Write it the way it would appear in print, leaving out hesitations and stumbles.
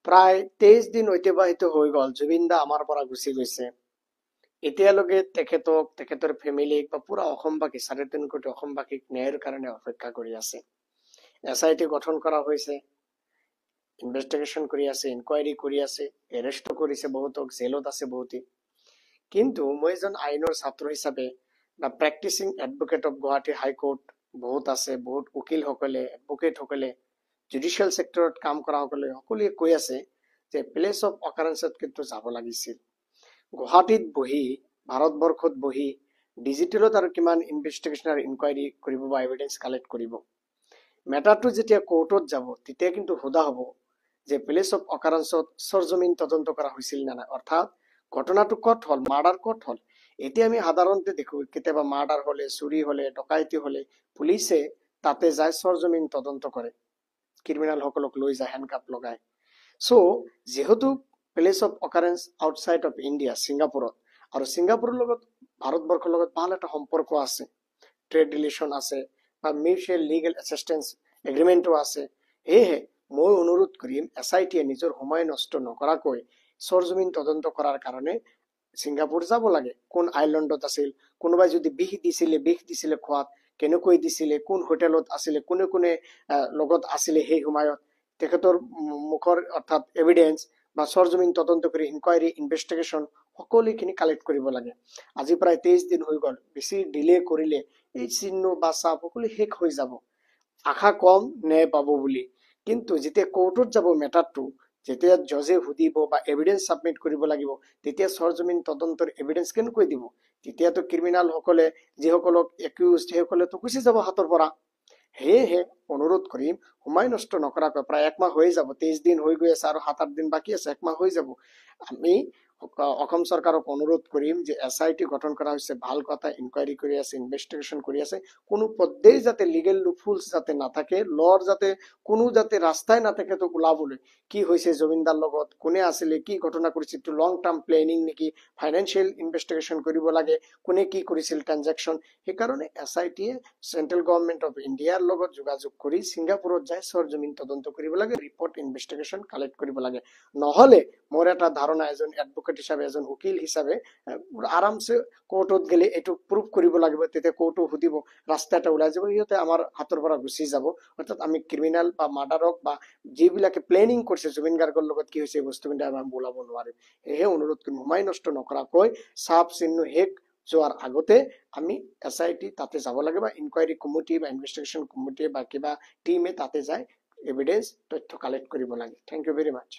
প্ৰায় 23 দিন অতিবাহিত হৈ গল জুবিন দা আমাৰ পৰা গুচি গৈছে। এতিয়ালৈকে তেখেতৰ ফেমিলিক বা পুৰা অসমবাসী 3.5 কোটি অসমবাসীক ন্যায়ৰ কাৰণে অপেক্ষা কৰি আছে। SIT গঠন কৰা হৈছে, ইনভেষ্টিগেশ্যন কৰি আছে, ইনকুৱাৰী কৰি আছে, এৰেষ্টও কৰিছে বহুতক, জেলত আছে বহুতে। কিন্তু মই এজন আইনৰ ছাত্ৰ হিচাপে বা practising advocate of Guwahati high court বহুত আছে, বহুত উকিলসকলে, এডভোকেটসকলে, জুডিচিয়েল সেক্টৰত কাম কৰা সকলোৱে কৈ আছে যে প্লেচ অফ অকাৰেন্সত কিন্তু যাব লাগিছিল। গুৱাহাটীত বহি, ভাৰতবৰ্ষত বহি ডিজিটেলত আৰু কিমান ইনভেষ্টিগেশ্যন আৰু ইনকুৱাৰী কৰিব বা এভিডেন্স কালেক্ট কৰিব। মেটাৰটো যেতিয়া কোৰ্টত যাব তেতিয়া কিন্তু সোধা হ'ব যে প্লেচ অফ অকাৰেন্সত সৰজমিন তদন্ত কৰা হৈছিল নে নাই, অৰ্থাৎ ঘটনাটো ক'ত হল, মাৰ্ডাৰ ক'ত হল। এতিয়া আমি সাধাৰণতে দেখো কেতিয়াবা মাৰ্ডাৰ হলে, চুৰি হলে, ডকাইতি হলে পুলিচে তাতে যায় সৰজমিন তদন্ত কৰে, ক্ৰিমিনেল সকলক লৈ যায় হেণ্ডকাপ লগায়। সো যেহেতু place of occurrence outside of India ছিংগাপুৰত, আৰু ছিংগাপুৰৰ লগত ভাৰতবৰ্ষৰ লগত ভাল এটা সম্পৰ্ক আছে, ট্ৰেড ৰিলেশ্যন আছে বা মিউচুৱেল লিগেল এচিষ্টেন্স এগ্ৰিমেণ্টো আছে। সেয়েহে মই অনুৰোধ কৰিম SITয়ে নিজৰ সময় নষ্ট নকৰাকৈ সৰজমিন তদন্ত কৰাৰ কাৰণে ছিংগাপুৰ যাব লাগে। কোন আইলেণ্ডত আছিল, কোনোবাই যদি বিষ দিছিলে খোৱাত, কেনেকৈ দিছিলে, কোন হোটেলত আছিলে, কোনে কোনে লগত আছিলে সেই সময়ত, তেখেতৰ মুখৰ অৰ্থাৎ এভিডেন্স বা সৰজমিন তদন্ত কৰি ইনকুৱাৰী ইনভেষ্টিগেশ্যন সকলোখিনি কালেক্ট কৰিব লাগে। আজি প্ৰায় 23 দিন হৈ গল, বেছি ডিলে কৰিলে এই চিহ্ন বা চাপ সকলো শেষ হৈ যাব। আশা কম ন্যায় পাব বুলি, কিন্তু যেতিয়া কোৰ্টত যাব মেটাৰটো, যেতিয়া জজে সুধিব বা এভিডেন্স সাবমিট কৰিব লাগিব, তেতিয়া সৰজমিন তদন্তৰ এভিডেন্স কেনেকৈ দিব? তেতিয়াতো ক্ৰিমিনেল সকলে, যিসকলক একিউজ, সেইসকলেতো গুচি যাব হাতৰ পৰা। সেয়েহে অনুৰোধ কৰিম সময় নষ্ট নকৰাকৈ, প্ৰায় 1 মাহ হৈ যাব, 23 দিন হৈ গৈ আছে আৰু 7-8 দিন বাকী আছে, 1 মাহ হৈ যাব। আমি অসম চৰকাৰক অনুৰোধ কৰিম যে SIT গঠন কৰা হৈছে, ভাল কথা, ইনকুৱাৰী কৰি আছে, ইনভেষ্টিগেশ্যন কৰি আছে, কোনো পদ্ধতি যাতে লিগেল লুপহোলছ যাতে নাথাকে, লৰ যাতে কোনো যাতে ৰাস্তাই নাথাকে তো ওলাবলৈ, কি হৈছে জুবিনদাৰ লগত, কোনে আছিলে, কি ঘটনা কৰিছিল, তো লং টাৰ্ম প্লেনিং নেকি, ফাইনেন্সিয়েল ইনভেষ্টিগেশ্যন কৰিব লাগে, কোনে কি কৰিছিল ট্ৰানজেকশ্যন। সেইকাৰণে SITয়ে চেন্ট্ৰেল গভৰ্ণমেণ্ট অফ ইণ্ডিয়াৰ লগত যোগাযোগ কৰি ছিংগাপুৰত যাই সৰজমিন তদন্ত কৰিব লাগে, ৰিপৰ্ট ইনভেষ্টিগেশ্যন কালেক্ট কৰিব লাগে। নহলে মোৰ এটা ধাৰণা, এজন এডভোকেট হিচাপে, এজন উকিল হিচাপে আৰামছে কোৰ্টত গেলে এইটো প্ৰুভ কৰিব লাগিব, তেতিয়া কোৰ্টো সুধিব, ৰাস্তা এটা ওলাই যাব, সিহঁতে আমাৰ হাতৰ পৰা গুচি যাব। অৰ্থাৎ আমি ক্ৰিমিনেল বা মাৰ্ডাৰক বা যিবিলাকে প্লেনিং কৰিছে জুবিন গাৰ্গৰ লগত কি হৈছে এই বস্তুখিনি আমি ওলাব নোৱাৰিম। সেয়েহে অনুৰোধ কৰিম সময় নষ্ট নকৰাকৈ চাপ চিহ্ন শেষ যোৱাৰ আগতে আমি SIT তাতে যাব লাগে, বা ইনকুৱাৰী কমিটি বা ইনভেষ্টিগেশ্যন কমিটি বা কিবা টিমে তাতে যায় এভিডেন্স তথ্য কালেক্ট কৰিব লাগে। Thank you very much.